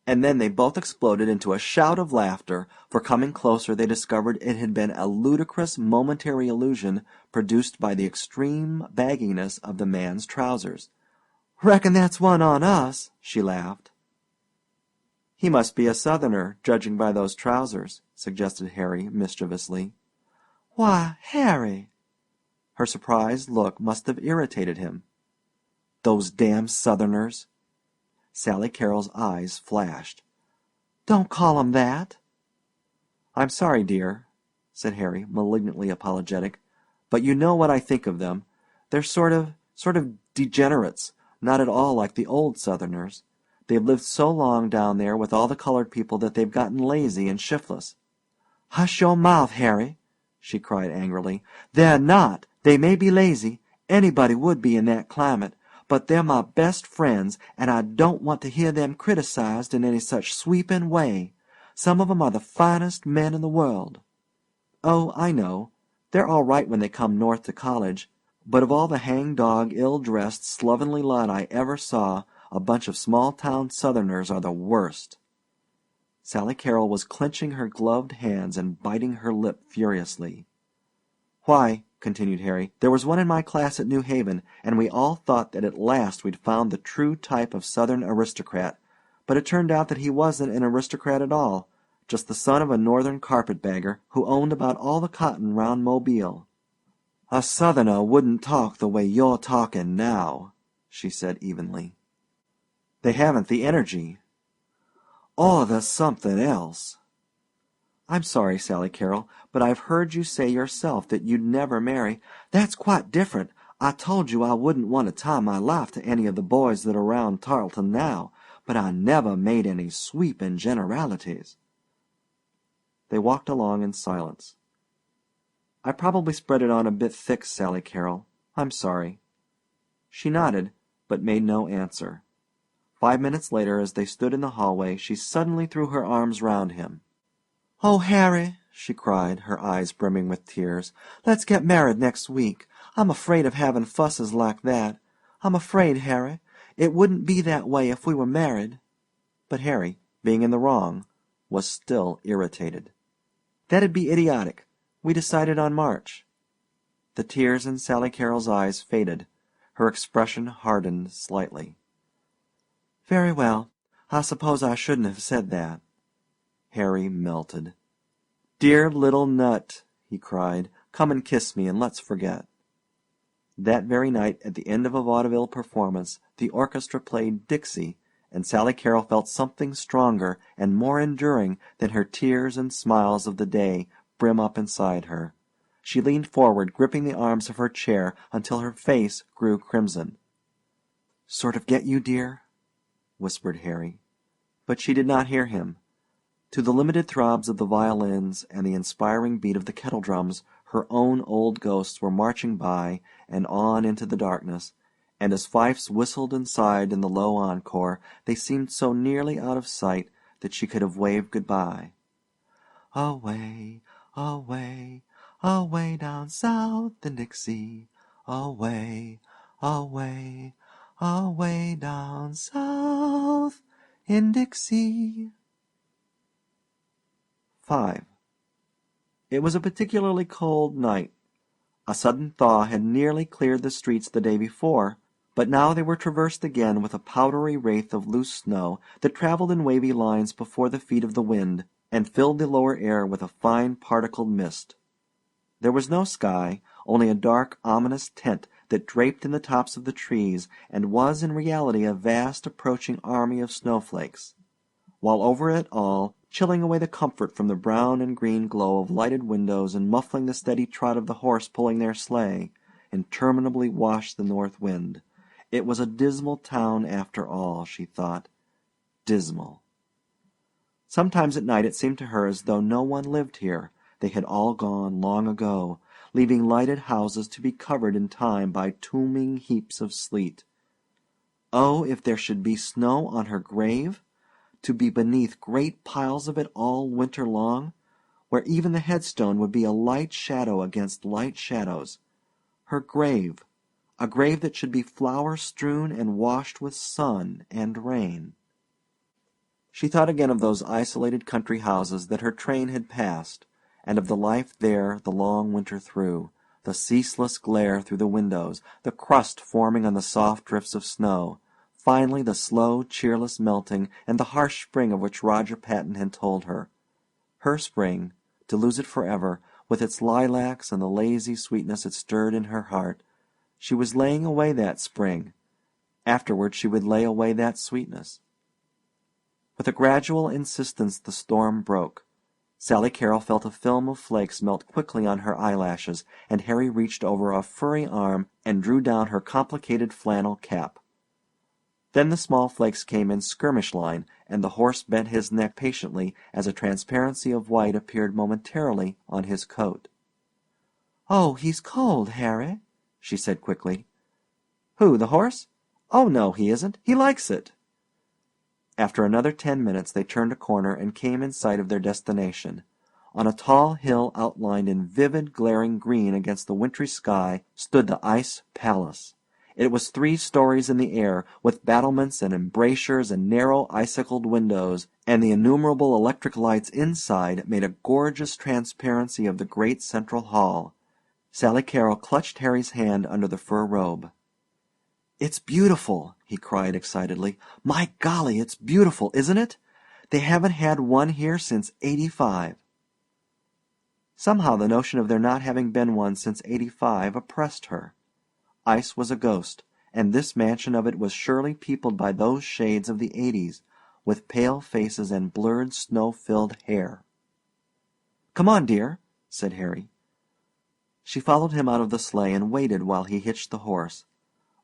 And then they both exploded into a shout of laughter, for coming closer they discovered it had been a ludicrous momentary illusion produced by the extreme bagginess of the man's trousers. "Reckon that's one on us," she laughed. "He must be a Southerner, judging by those trousers," suggested Harry mischievously. "Why, Harry!" Her surprised look must have irritated him. "Those damn Southerners!" Sally Carrol's eyes flashed. "Don't call 'em that." "I'm sorry, dear," said Harry, malignantly apologetic, "but you know what I think of them. They're sort of degenerates, not at all like the old Southerners. They've lived so long down there with all the colored people that they've gotten lazy and shiftless." "Hush your mouth, Harry," she cried angrily. "They're not. They may be lazy. Anybody would be in that climate. But they're my best friends, and I don't want to hear them criticized in any such sweeping way. Some of 'em are the finest men in the world." "Oh, I know. They're all right when they come north to college. But of all the hang-dog, ill-dressed, slovenly lot I ever saw, a bunch of small-town Southerners are the worst." Sally Carrol was clenching her gloved hands and biting her lip furiously. "Why," continued Harry, "there was one in my class at New Haven, and we all thought that at last we'd found the true type of Southern aristocrat, but it turned out that he wasn't an aristocrat at all, just the son of a Northern carpetbagger who owned about all the cotton round Mobile." "A Southerner wouldn't talk the way you're talking now," she said evenly. "They haven't the energy." "Or the something else." "I'm sorry, Sally Carrol, but I've heard you say yourself that you'd never marry—" "That's quite different. I told you I wouldn't want to tie my life to any of the boys that are round Tarleton now, but I never made any sweeping generalities." They walked along in silence. "I probably spread it on a bit thick, Sally Carrol. I'm sorry." She nodded, but made no answer. 5 minutes later, as they stood in the hallway, she suddenly threw her arms round him. "Oh, Harry," she cried, her eyes brimming with tears, "let's get married next week. I'm afraid of having fusses like that. I'm afraid, Harry. It wouldn't be that way if we were married." But Harry, being in the wrong, was still irritated. "That'd be idiotic. We decided on March." The tears in Sally Carrol's eyes faded. Her expression hardened slightly. "Very well. I suppose I shouldn't have said that." Harry melted. "Dear little nut," he cried, "come and kiss me and let's forget." That very night, at the end of a vaudeville performance, the orchestra played Dixie, and Sally Carrol felt something stronger and more enduring than her tears and smiles of the day brim up inside her. She leaned forward, gripping the arms of her chair until her face grew crimson. "Sort of get you, dear?" whispered Harry. But she did not hear him. To the limited throbs of the violins and the inspiring beat of the kettledrums her own old ghosts were marching by and on into the darkness, and as fifes whistled and sighed in the low encore they seemed so nearly out of sight that she could have waved good-bye. "Away, away, away down south in Dixie, away, away, away down south in Dixie." 5. It was a particularly cold night. A sudden thaw had nearly cleared the streets the day before, but now they were traversed again with a powdery wraith of loose snow that traveled in wavy lines before the feet of the wind, and filled the lower air with a fine particled mist. There was no sky, only a dark, ominous tent that draped in the tops of the trees and was in reality a vast approaching army of snowflakes, while over it all, chilling away the comfort from the brown and green glow of lighted windows and muffling the steady trot of the horse pulling their sleigh, interminably washed the north wind. It was a dismal town after all, she thought. Dismal. Sometimes at night it seemed to her as though no one lived here. They had all gone long ago, leaving lighted houses to be covered in time by tombing heaps of sleet. Oh, if there should be snow on her grave! To be beneath great piles of it all winter long, where even the headstone would be a light shadow against light shadows. Her grave, a grave that should be flower-strewn and washed with sun and rain. She thought again of those isolated country houses that her train had passed, and of the life there the long winter through, the ceaseless glare through the windows, the crust forming on the soft drifts of snow, finally the slow, cheerless melting, and the harsh spring of which Roger Patton had told her. Her spring, to lose it forever, with its lilacs and the lazy sweetness it stirred in her heart. She was laying away that spring. Afterward she would lay away that sweetness. With a gradual insistence the storm broke. Sally Carrol felt a film of flakes melt quickly on her eyelashes, and Harry reached over a furry arm and drew down her complicated flannel cap. Then the small flakes came in skirmish line, and the horse bent his neck patiently as a transparency of white appeared momentarily on his coat. "Oh, he's cold, Harry," she said quickly. "Who, the horse? Oh, no, he isn't. He likes it." After another 10 minutes they turned a corner and came in sight of their destination. On a tall hill outlined in vivid glaring green against the wintry sky stood the Ice Palace. It was 3 stories in the air, with battlements and embrasures and narrow icicled windows, and the innumerable electric lights inside made a gorgeous transparency of the great central hall. Sally Carrol clutched Harry's hand under the fur robe. "It's beautiful!" he cried excitedly. "My golly, it's beautiful, isn't it? They haven't had one here since '85. Somehow the notion of there not having been one since '85 oppressed her. Ice was a ghost, and this mansion of it was surely peopled by those shades of the '80s, with pale faces and blurred snow-filled hair. "Come on, dear," said Harry. She followed him out of the sleigh and waited while he hitched the horse.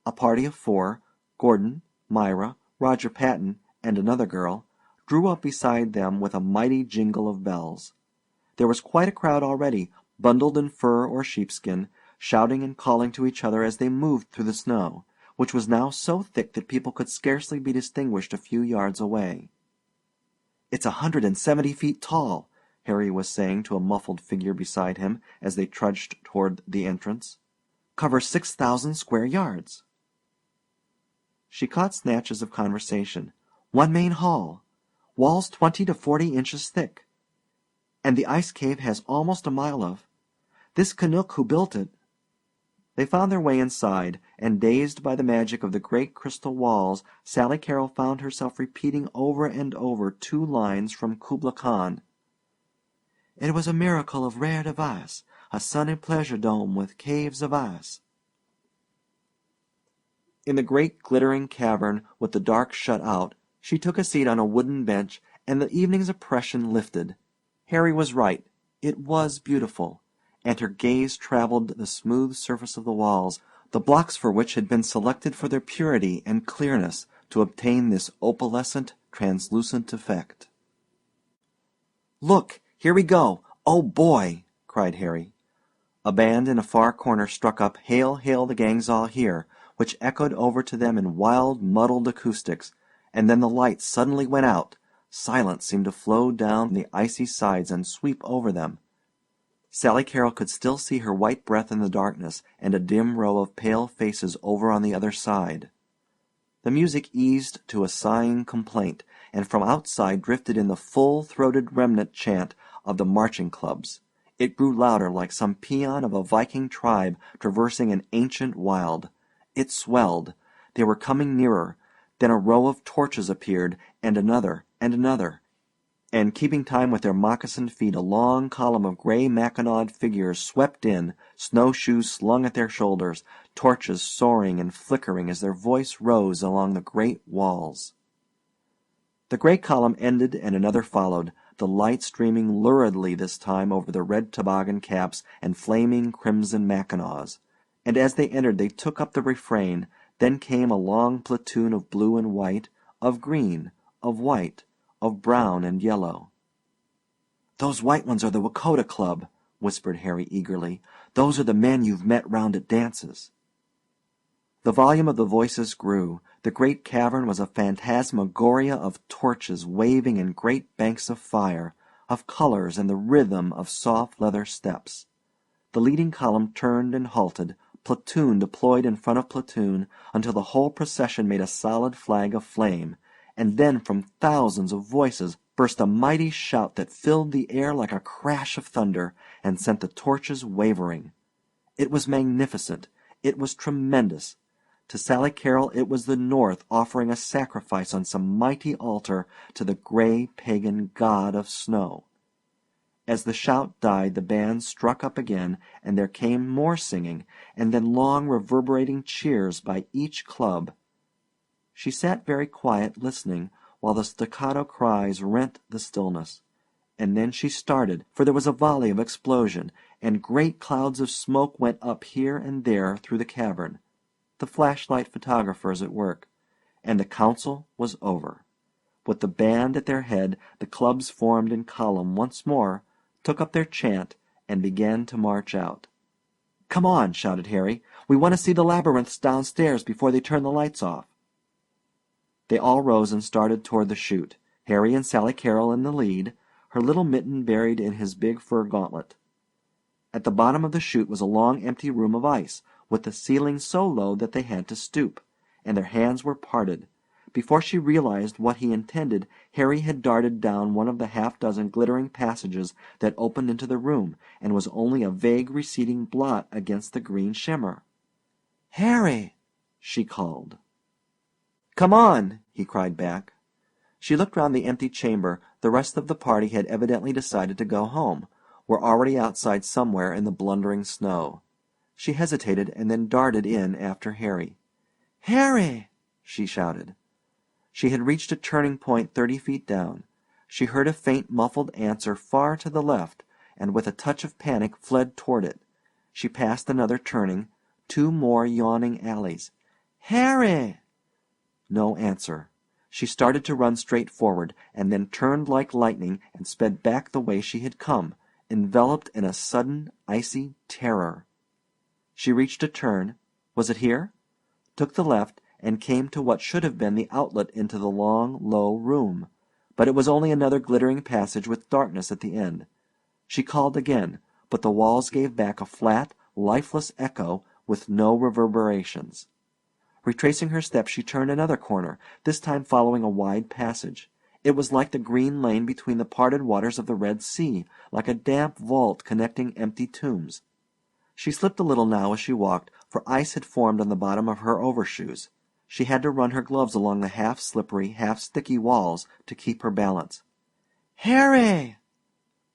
A party of 4, Gordon, Myra, Roger Patton, and another girl, drew up beside them with a mighty jingle of bells. There was quite a crowd already, bundled in fur or sheepskin, shouting and calling to each other as they moved through the snow, which was now so thick that people could scarcely be distinguished a few yards away. "It's 170 feet tall," Harry was saying to a muffled figure beside him as they trudged toward the entrance. "Covers 6,000 square yards." She caught snatches of conversation. "One main hall. Walls 20 to 40 inches thick. And the ice cave has almost a mile of. This Canuck who built it." They found their way inside, and dazed by the magic of the great crystal walls, Sally Carrol found herself repeating over and over 2 lines from Kubla Khan. "It was a miracle of rare device, a sunny pleasure dome with caves of ice." In the great glittering cavern with the dark shut out, she took a seat on a wooden bench, and the evening's oppression lifted. Harry was right. It was beautiful. and her gaze traveled the smooth surface of the walls, the blocks for which had been selected for their purity and clearness to obtain this opalescent, translucent effect. "Look! Here we go! Oh, boy!" cried Harry. A band in a far corner struck up "Hail, Hail, the Gang's All Here," which echoed over to them in wild, muddled acoustics, and then the lights suddenly went out. Silence seemed to flow down the icy sides and sweep over them. Sally Carrol could still see her white breath in the darkness, and a dim row of pale faces over on the other side. The music eased to a sighing complaint, and from outside drifted in the full-throated remnant chant of the marching clubs. It grew louder, like some paean of a Viking tribe traversing an ancient wild. It swelled. They were coming nearer. Then a row of torches appeared, and another, and keeping time with their moccasined feet, a long column of gray mackinawed figures swept in, snowshoes slung at their shoulders, torches soaring and flickering as their voice rose along the great walls. The gray column ended and another followed, the light streaming luridly this time over the red toboggan caps and flaming crimson mackinaws. And as they entered they took up the refrain. Then came a long platoon of blue and white, of green, of white, of brown and yellow. "Those white ones are the Wakota Club," whispered Harry eagerly. "Those are the men you've met round at dances." The volume of the voices grew. The great cavern was a phantasmagoria of torches waving in great banks of fire, of colors and the rhythm of soft leather steps. The leading column turned and halted, platoon deployed in front of platoon, until the whole procession made a solid flag of flame, and then from thousands of voices burst a mighty shout that filled the air like a crash of thunder, and sent the torches wavering. It was magnificent. It was tremendous. To Sally Carrol it was the North offering a sacrifice on some mighty altar to the gray pagan god of snow. As the shout died the band struck up again, and there came more singing, and then long reverberating cheers by each club. She sat very quiet, listening, while the staccato cries rent the stillness. And then she started, for there was a volley of explosion, and great clouds of smoke went up here and there through the cavern. The flashlight photographers at work, and the council was over. With the band at their head, the clubs formed in column once more, took up their chant, and began to march out. "Come on!" shouted Harry. "We want to see the labyrinths downstairs before they turn the lights off." They all rose and started toward the chute, Harry and Sally Carrol in the lead, her little mitten buried in his big fur gauntlet. At the bottom of the chute was a long empty room of ice, with the ceiling so low that they had to stoop, and their hands were parted. Before she realized what he intended, Harry had darted down one of the half-dozen glittering passages that opened into the room, and was only a vague receding blot against the green shimmer. "Harry!" she called. "Come on!" he cried back. She looked round the empty chamber. The rest of the party had evidently decided to go home, were already outside somewhere in the blundering snow. She hesitated, and then darted in after Harry. "Harry!" she shouted. She had reached a turning point 30 feet down. She heard a faint muffled answer far to the left, and with a touch of panic fled toward it. She passed another turning, 2 more yawning alleys. "Harry!" No answer. She started to run straight forward, and then turned like lightning and sped back the way she had come, enveloped in a sudden icy terror. She reached a turn. Was it here? Took the left, and came to what should have been the outlet into the long, low room. But it was only another glittering passage with darkness at the end. She called again, but the walls gave back a flat, lifeless echo with no reverberations. Retracing her steps, she turned another corner, this time following a wide passage. It was like the green lane between the parted waters of the Red Sea, like a damp vault connecting empty tombs. She slipped a little now as she walked, for ice had formed on the bottom of her overshoes. She had to run her gloves along the half-slippery, half-sticky walls to keep her balance. "Harry!"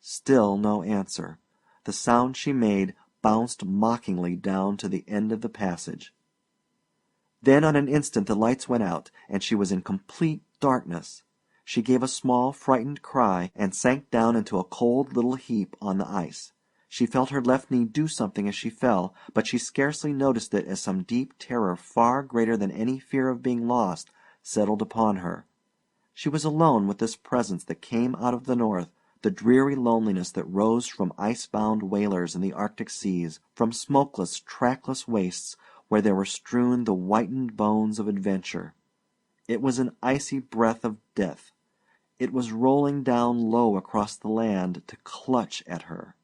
Still no answer. The sound she made bounced mockingly down to the end of the passage. Then on an instant the lights went out, and she was in complete darkness. She gave a small, frightened cry, and sank down into a cold little heap on the ice. She felt her left knee do something as she fell, but she scarcely noticed it as some deep terror far greater than any fear of being lost settled upon her. She was alone with this presence that came out of the north, the dreary loneliness that rose from ice-bound whalers in the Arctic seas, from smokeless, trackless wastes where there were strewn the whitened bones of adventure. It was an icy breath of death. It was rolling down low across the land to clutch at her.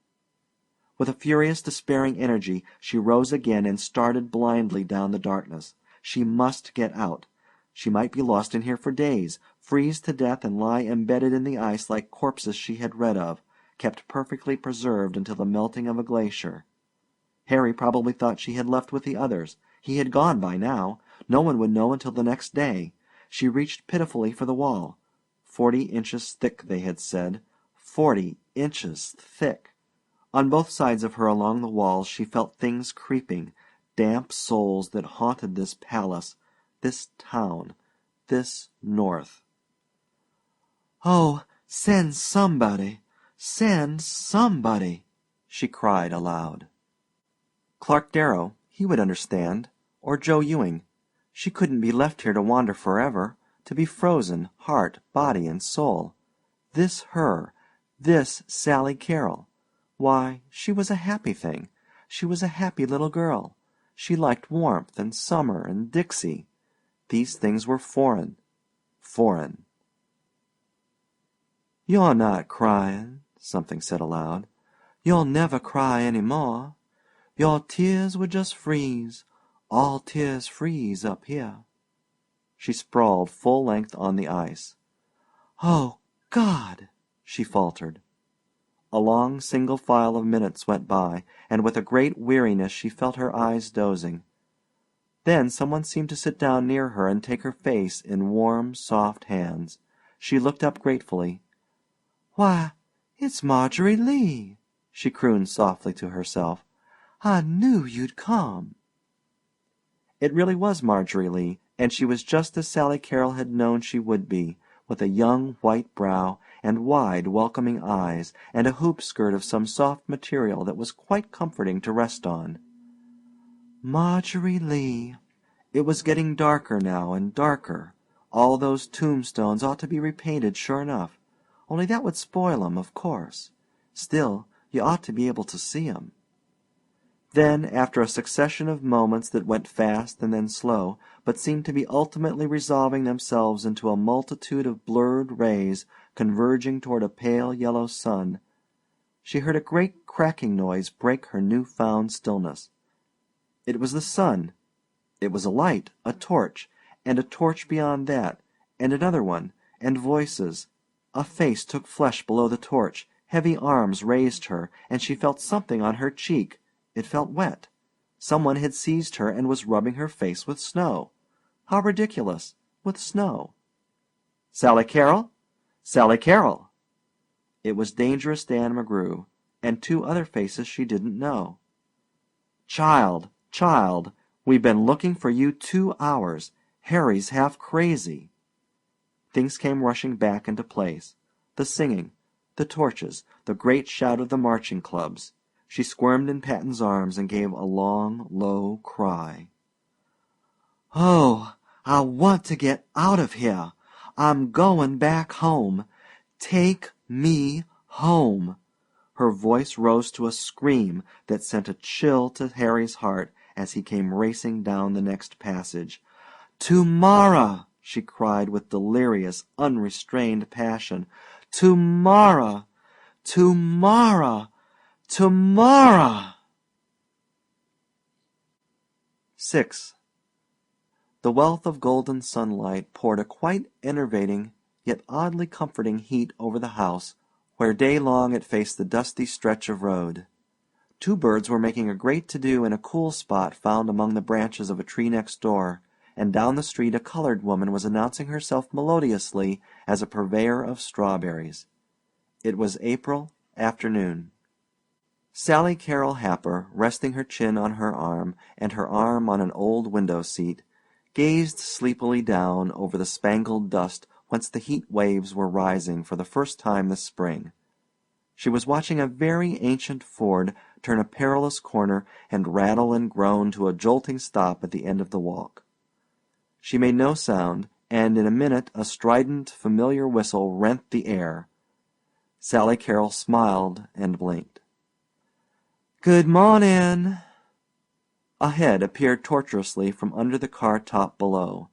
With a furious, despairing energy, she rose again and started blindly down the darkness. She must get out. She might be lost in here for days, freeze to death and lie embedded in the ice like corpses she had read of, kept perfectly preserved until the melting of a glacier. Harry probably thought she had left with the others. He had gone by now. No one would know until the next day. She reached pitifully for the wall. 40 inches thick, they had said. 40 inches thick. On both sides of her along the walls she felt things creeping, damp souls that haunted this palace, this town, this north. "Oh, send somebody! Send somebody!" she cried aloud. Clark Darrow, he would understand, or Joe Ewing. She couldn't be left here to wander forever, to be frozen, heart, body, and soul. This her, this Sally Carrol. Why, she was a happy thing. She was a happy little girl. She liked warmth and summer and Dixie. These things were foreign. Foreign. "You're not crying," something said aloud. "You'll never cry any more. Your tears would just freeze. All tears freeze up here." She sprawled full length on the ice. "Oh, God!" she faltered. A long single file of minutes went by, and with a great weariness she felt her eyes dozing. Then someone seemed to sit down near her and take her face in warm, soft hands. She looked up gratefully. "Why, it's Marjorie Lee," she crooned softly to herself. "I knew you'd come." It really was Marjorie Lee, and she was just as Sally Carrol had known she would be, with a young white brow and wide welcoming eyes and a hoop skirt of some soft material that was quite comforting to rest on. Marjorie Lee. It was getting darker now and darker. All those tombstones ought to be repainted sure enough, only that would spoil 'em, of course. Still, you ought to be able to see 'em. Then, after a succession of moments that went fast and then slow, but seemed to be ultimately resolving themselves into a multitude of blurred rays converging toward a pale yellow sun, she heard a great cracking noise break her new-found stillness. It was the sun. It was a light, a torch, and a torch beyond that, and another one, and voices. A face took flesh below the torch, heavy arms raised her, and she felt something on her cheek. It felt wet. Someone had seized her and was rubbing her face with snow. How ridiculous! With snow. "Sally Carrol? Sally Carrol!" It was Dangerous Dan McGrew, and two other faces she didn't know. "Child, child, we've been looking for you 2 hours. Harry's half crazy." Things came rushing back into place. The singing, the torches, the great shout of the marching clubs. She squirmed in Patton's arms and gave a long, low cry. "Oh, I want to get out of here. I'm going back home. Take me home." Her voice rose to a scream that sent a chill to Harry's heart as he came racing down the next passage. "Tomorrow!" she cried with delirious, unrestrained passion. "Tomorrow! Tomorrow! Tomorrow!" 6. The wealth of golden sunlight poured a quite enervating, yet oddly comforting heat over the house, where day long it faced the dusty stretch of road. Two birds were making a great to-do in a cool spot found among the branches of a tree next door, and down the street a colored woman was announcing herself melodiously as a purveyor of strawberries. It was April afternoon. Sally Carrol Happer, resting her chin on her arm and her arm on an old window-seat, gazed sleepily down over the spangled dust whence the heat waves were rising for the first time this spring. She was watching a very ancient Ford turn a perilous corner and rattle and groan to a jolting stop at the end of the walk. She made no sound, and in a minute a strident, familiar whistle rent the air. Sally Carrol smiled and blinked. "Good morning." A head appeared tortuously from under the car top below.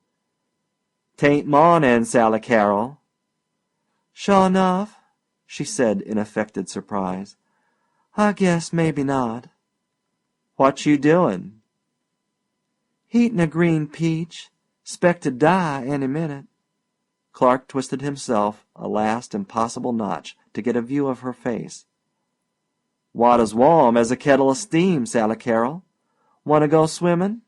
"'Tain't mornin', Sally Carrol." "Sure enough," she said in affected surprise. "I guess maybe not." "What you doin'?" "Eatin' a green peach. 'Spect to die any minute." Clark twisted himself a last impossible notch to get a view of her face. "Water's warm as a kettle of steam, Sally Carrol. Want to go swimming?"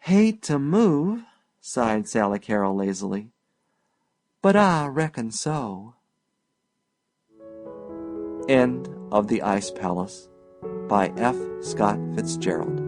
"Hate to move," sighed Sally Carrol lazily, "but I reckon so." End of The Ice Palace by F. Scott Fitzgerald.